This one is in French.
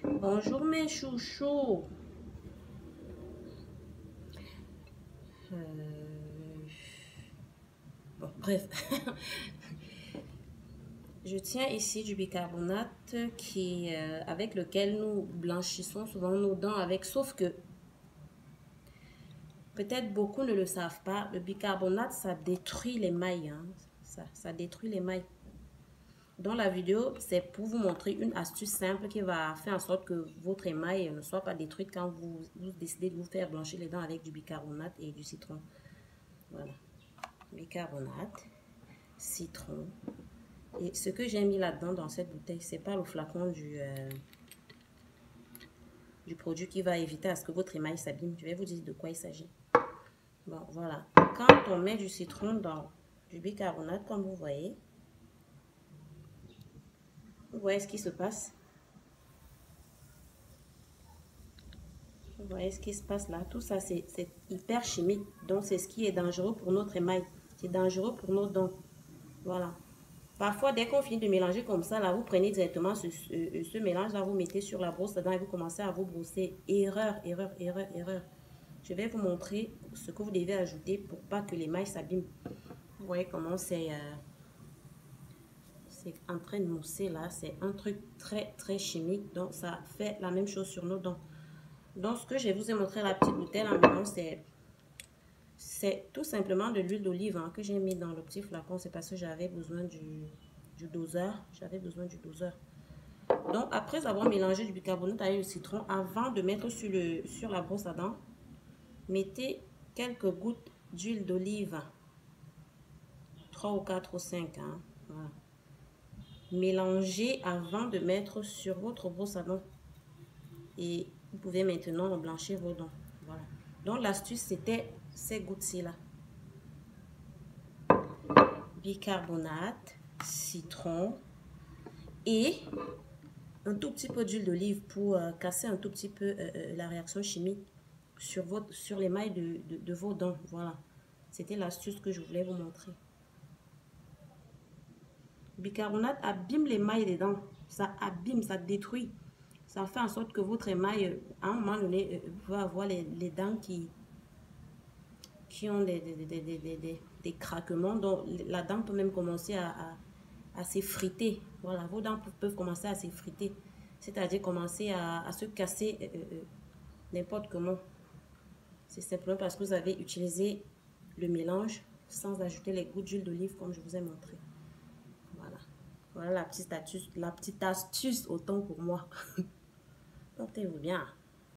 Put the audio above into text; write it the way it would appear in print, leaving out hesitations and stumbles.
Bonjour mes chouchous. Bon, bref. Je tiens ici du bicarbonate avec lequel nous blanchissons souvent nos dents avec, sauf que peut-être beaucoup ne le savent pas, le bicarbonate, ça détruit l'émail. Hein. Ça détruit l'émail. Dans la vidéo, c'est pour vous montrer une astuce simple qui va faire en sorte que votre émail ne soit pas détruit quand vous décidez de vous faire blanchir les dents avec du bicarbonate et du citron. Voilà. Bicarbonate, citron. Et ce que j'ai mis là-dedans dans cette bouteille, c'est pas le flacon du produit qui va éviter à ce que votre émail s'abîme. Je vais vous dire de quoi il s'agit. Bon, voilà. Quand on met du citron dans du bicarbonate, comme vous voyez ce qui se passe. Vous voyez ce qui se passe là. Tout ça, c'est hyper chimique. Donc, c'est ce qui est dangereux pour notre émail. C'est dangereux pour nos dents. Voilà. Parfois, dès qu'on finit de mélanger comme ça, là, vous prenez directement ce mélange-là, vous mettez sur la brosse dedans et vous commencez à vous brosser. Erreur, erreur, erreur, erreur. Je vais vous montrer ce que vous devez ajouter pour pas que l'émail s'abîme. Vous voyez comment c'est en train de mousser là. C'est un truc très, très chimique. Donc, ça fait la même chose sur nos dents. Donc, ce que je vous ai montré la petite bouteille là maintenant, c'est tout simplement de l'huile d'olive hein, que j'ai mis dans le petit flacon. C'est parce que j'avais besoin du doseur. J'avais besoin du doseur. Donc, après avoir mélangé du bicarbonate avec le citron, avant de mettre sur la brosse à dents, mettez quelques gouttes d'huile d'olive. 3 ou 4 ou 5. Hein, voilà. Mélangez avant de mettre sur votre brosse à dents. Et vous pouvez maintenant blanchir vos dents. Voilà. Donc, l'astuce, c'était ces gouttes-ci là. Bicarbonate, citron et un tout petit peu d'huile d'olive pour casser un tout petit peu la réaction chimique sur l'émail de vos dents. Voilà. C'était l'astuce que je voulais vous montrer. Bicarbonate abîme l'émail des dents. Ça abîme, ça détruit. Ça fait en sorte que votre émail, à un moment donné, va avoir les dents qui ont des craquements. Donc, la dent peut même commencer à s'effriter. Voilà, vos dents peuvent commencer à s'effriter. C'est-à-dire commencer à se casser n'importe comment. C'est simplement parce que vous avez utilisé le mélange sans ajouter les gouttes d'huile d'olive comme je vous ai montré. Voilà. Voilà la petite astuce autant pour moi. Portez-vous bien.